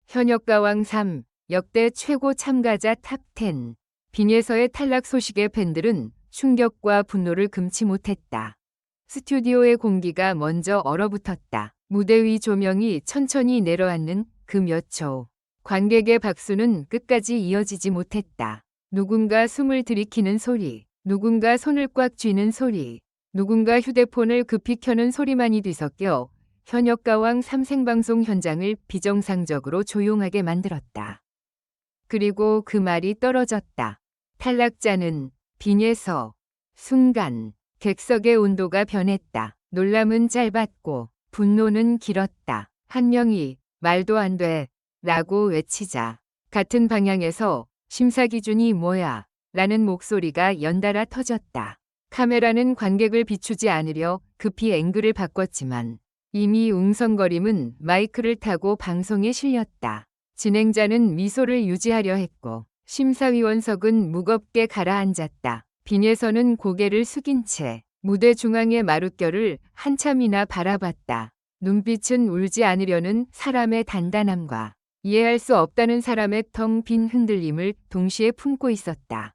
현역가왕 3, 역대 최고 참가자 탑10. 빙에서의 탈락 소식에 팬들은 충격과 분노를 금치 못했다. 스튜디오의 공기가 먼저 얼어붙었다. 무대 위 조명이 천천히 내려앉는 그 몇 초. 관객의 박수는 끝까지 이어지지 못했다. 누군가 숨을 들이키는 소리, 누군가 손을 꽉 쥐는 소리, 누군가 휴대폰을 급히 켜는 소리만이 뒤섞여 현역가왕 3 생방송 현장을 비정상적으로 조용하게 만들었다. 그리고 그 말이 떨어졌다. 탈락자는 빙에서. 순간 객석의 온도가 변했다. 놀람은 짧았고 분노는 길었다. 한 명이 말도 안 돼 라고 외치자 같은 방향에서 심사 기준이 뭐야 라는 목소리가 연달아 터졌다. 카메라는 관객을 비추지 않으려 급히 앵글을 바꿨지만 이미 웅성거림은 마이크를 타고 방송에 실렸다. 진행자는 미소를 유지하려 했고 심사위원석은 무겁게 가라앉았다. 빙에서는 고개를 숙인 채 무대 중앙의 마룻결을 한참이나 바라봤다. 눈빛은 울지 않으려는 사람의 단단함과 이해할 수 없다는 사람의 텅 빈 흔들림을 동시에 품고 있었다.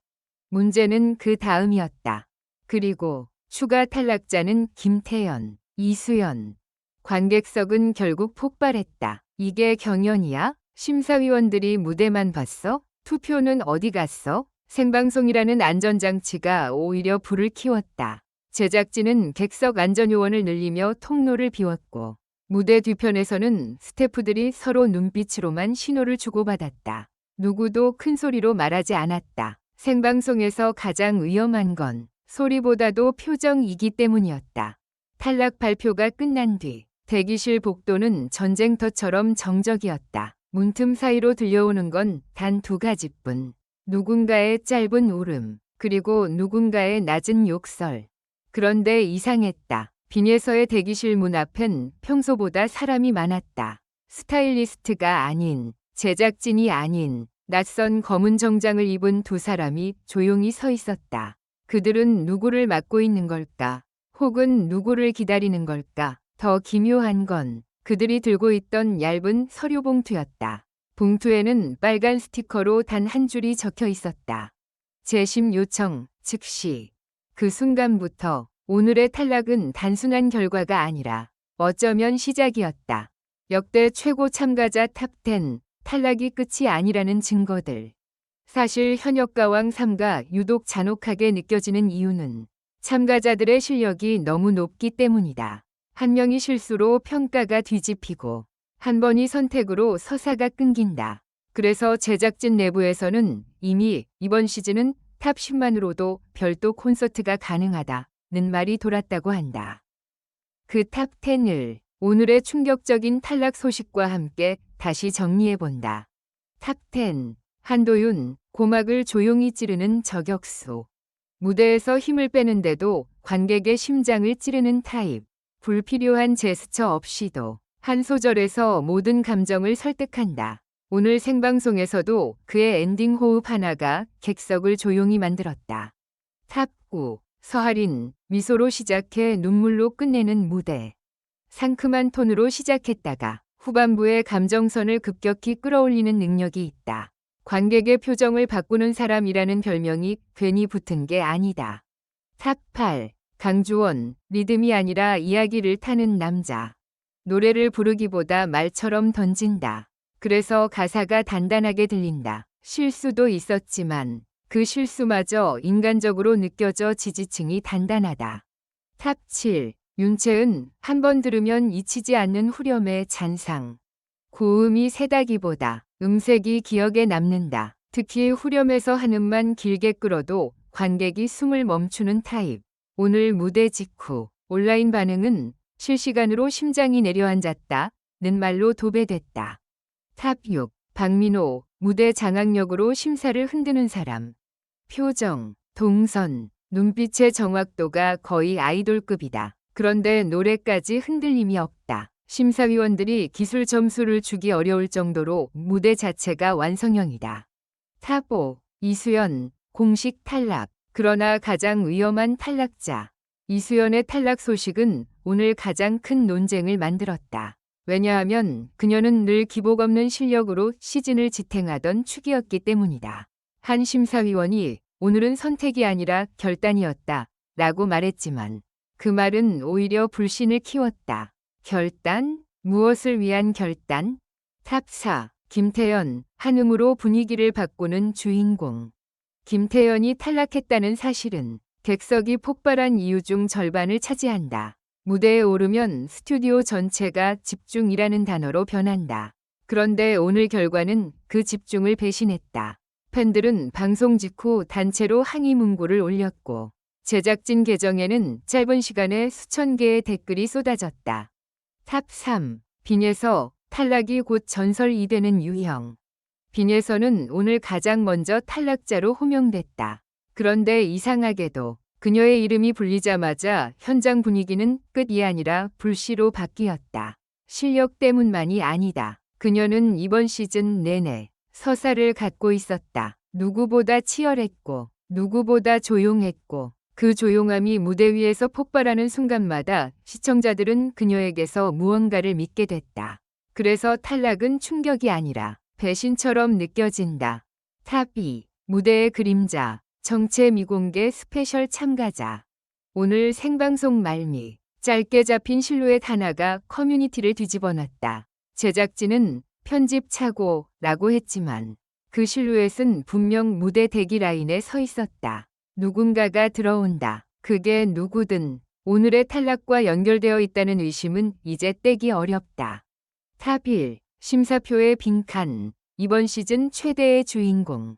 문제는 그 다음이었다. 그리고 추가 탈락자는 김태연, 이수연. 관객석은 결국 폭발했다. 이게 경연이야? 심사위원들이 무대만 봤어? 투표는 어디 갔어? 생방송이라는 안전장치가 오히려 불을 키웠다. 제작진은 객석 안전요원을 늘리며 통로를 비웠고 무대 뒤편에서는 스태프들이 서로 눈빛으로만 신호를 주고받았다. 누구도 큰 소리로 말하지 않았다. 생방송에서 가장 위험한 건 소리보다도 표정이기 때문이었다. 탈락 발표가 끝난 뒤 대기실 복도는 전쟁터처럼 정적이었다. 문틈 사이로 들려오는 건 단 두 가지뿐. 누군가의 짧은 울음, 그리고 누군가의 낮은 욕설. 그런데 이상했다. 빙에서의 대기실 문 앞엔 평소보다 사람이 많았다. 스타일리스트가 아닌, 제작진이 아닌, 낯선 검은 정장을 입은 두 사람이 조용히 서 있었다. 그들은 누구를 맡고 있는 걸까? 혹은 누구를 기다리는 걸까? 더 기묘한 건 그들이 들고 있던 얇은 서류 봉투였다. 봉투에는 빨간 스티커로 단 한 줄이 적혀 있었다. 재심 요청, 즉시. 그 순간부터 오늘의 탈락은 단순한 결과가 아니라 어쩌면 시작이었다. 역대 최고 참가자 탑10, 탈락이 끝이 아니라는 증거들. 사실 현역가왕 3가 유독 잔혹하게 느껴지는 이유는 참가자들의 실력이 너무 높기 때문이다. 한 명이 실수로 평가가 뒤집히고 한 번이 선택으로 서사가 끊긴다. 그래서 제작진 내부에서는 이미 이번 시즌은 탑 10만으로도 별도 콘서트가 가능하다는 말이 돌았다고 한다. 그 탑 10을 오늘의 충격적인 탈락 소식과 함께 다시 정리해본다. 탑 10. 한도윤, 고막을 조용히 찌르는 저격수. 무대에서 힘을 빼는데도 관객의 심장을 찌르는 타입. 불필요한 제스처 없이도 한 소절에서 모든 감정을 설득한다. 오늘 생방송에서도 그의 엔딩 호흡 하나가 객석을 조용히 만들었다. 탑 9. 서하린, 미소로 시작해 눈물로 끝내는 무대. 상큼한 톤으로 시작했다가 후반부에 감정선을 급격히 끌어올리는 능력이 있다. 관객의 표정을 바꾸는 사람이라는 별명이 괜히 붙은 게 아니다. 탑 8. 강주원, 리듬이 아니라 이야기를 타는 남자. 노래를 부르기보다 말처럼 던진다. 그래서 가사가 단단하게 들린다. 실수도 있었지만 그 실수마저 인간적으로 느껴져 지지층이 단단하다. 탑 7. 윤채은, 한 번 들으면 잊히지 않는 후렴의 잔상. 고음이 세다기보다 음색이 기억에 남는다. 특히 후렴에서 한 음만 길게 끌어도 관객이 숨을 멈추는 타입. 오늘 무대 직후 온라인 반응은 실시간으로 심장이 내려앉았다는 말로 도배됐다. 탑 6. 박민호, 무대 장악력으로 심사를 흔드는 사람. 표정, 동선, 눈빛의 정확도가 거의 아이돌급이다. 그런데 노래까지 흔들림이 없다. 심사위원들이 기술 점수를 주기 어려울 정도로 무대 자체가 완성형이다. 탑 5. 이수연, 공식 탈락. 그러나 가장 위험한 탈락자. 이수연의 탈락 소식은 오늘 가장 큰 논쟁을 만들었다. 왜냐하면 그녀는 늘 기복 없는 실력으로 시즌을 지탱하던 축이었기 때문이다. 한 심사위원이 오늘은 선택이 아니라 결단이었다 라고 말했지만 그 말은 오히려 불신을 키웠다. 결단? 무엇을 위한 결단? 탑4 김태연, 한음으로 분위기를 바꾸는 주인공. 김태연이 탈락했다는 사실은 객석이 폭발한 이유 중 절반을 차지한다. 무대에 오르면 스튜디오 전체가 집중이라는 단어로 변한다. 그런데 오늘 결과는 그 집중을 배신했다. 팬들은 방송 직후 단체로 항의 문구를 올렸고 제작진 계정에는 짧은 시간에 수천 개의 댓글이 쏟아졌다. 탑3 빈에서 탈락이 곧 전설이 되는 유형. 빈에서는 오늘 가장 먼저 탈락자로 호명됐다. 그런데 이상하게도 그녀의 이름이 불리자마자 현장 분위기는 끝이 아니라 불씨로 바뀌었다. 실력 때문만이 아니다. 그녀는 이번 시즌 내내 서사를 갖고 있었다. 누구보다 치열했고 누구보다 조용했고 그 조용함이 무대 위에서 폭발하는 순간마다 시청자들은 그녀에게서 무언가를 믿게 됐다. 그래서 탈락은 충격이 아니라 배신처럼 느껴진다. 탑2 무대의 그림자 정체 미공개 스페셜 참가자. 오늘 생방송 말미 짧게 잡힌 실루엣 하나가 커뮤니티를 뒤집어놨다. 제작진은 편집 착오라고 했지만 그 실루엣은 분명 무대 대기 라인에 서 있었다. 누군가가 들어온다. 그게 누구든 오늘의 탈락과 연결되어 있다는 의심은 이제 떼기 어렵다. 탑1 심사표의 빈칸. 이번 시즌 최대의 주인공.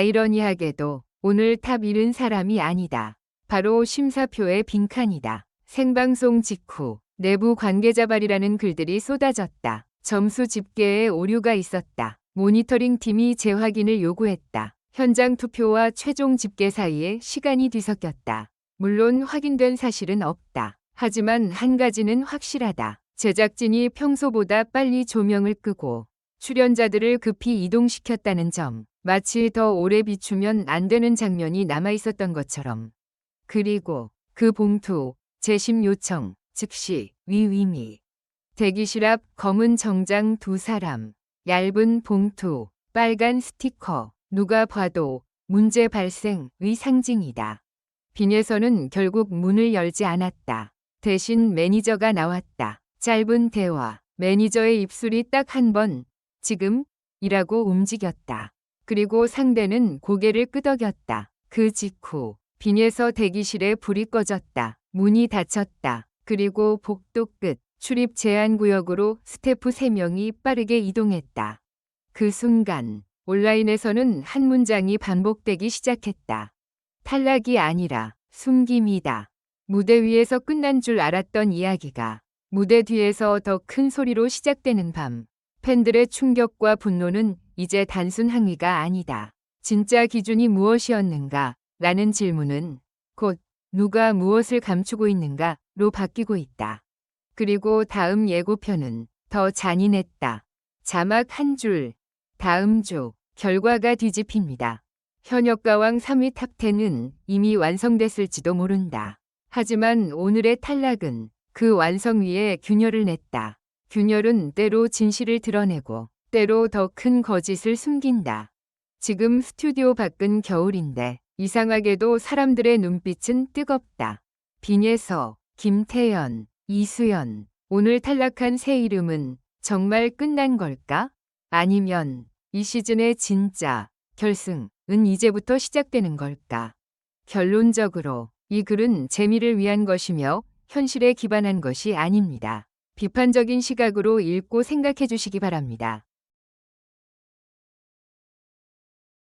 아이러니하게도 오늘 탑1은 사람이 아니다. 바로 심사표의 빈칸이다. 생방송 직후 내부 관계자 발이라는 글들이 쏟아졌다. 점수 집계에 오류가 있었다. 모니터링 팀이 재확인을 요구했다. 현장 투표와 최종 집계 사이에 시간이 뒤섞였다. 물론 확인된 사실은 없다. 하지만 한 가지는 확실하다. 제작진이 평소보다 빨리 조명을 끄고 출연자들을 급히 이동시켰다는 점. 마치 더 오래 비추면 안 되는 장면이 남아있었던 것처럼. 그리고 그 봉투, 재심 요청, 즉시 위위미. 대기실 앞 검은 정장 두 사람, 얇은 봉투, 빨간 스티커. 누가 봐도 문제 발생의 상징이다. 빈에서는 결국 문을 열지 않았다. 대신 매니저가 나왔다. 짧은 대화. 매니저의 입술이 딱 한 번 지금? 이라고 움직였다. 그리고 상대는 고개를 끄덕였다. 그 직후 빈에서 대기실에 불이 꺼졌다. 문이 닫혔다. 그리고 복도 끝 출입 제한 구역으로 스태프 3명이 빠르게 이동했다. 그 순간 온라인에서는 한 문장이 반복되기 시작했다. 탈락이 아니라 숨김이다. 무대 위에서 끝난 줄 알았던 이야기가 무대 뒤에서 더 큰 소리로 시작되는 밤. 팬들의 충격과 분노는 이제 단순 항의가 아니다. 진짜 기준이 무엇이었는가? 라는 질문은 곧 누가 무엇을 감추고 있는가로 바뀌고 있다. 그리고 다음 예고편은 더 잔인했다. 자막 한 줄. 다음 주 결과가 뒤집힙니다. 현역가왕 3위 탑10은 이미 완성됐을지도 모른다. 하지만 오늘의 탈락은 그 완성 위에 균열을 냈다. 균열은 때로 진실을 드러내고 때로 더 큰 거짓을 숨긴다. 지금 스튜디오 밖은 겨울인데 이상하게도 사람들의 눈빛은 뜨겁다. 빈에서 김태연, 이수연. 오늘 탈락한 세 이름은 정말 끝난 걸까? 아니면 이 시즌의 진짜 결승은 이제부터 시작되는 걸까? 결론적으로 이 글은 재미를 위한 것이며 현실에 기반한 것이 아닙니다. 비판적인 시각으로 읽고 생각해 주시기 바랍니다.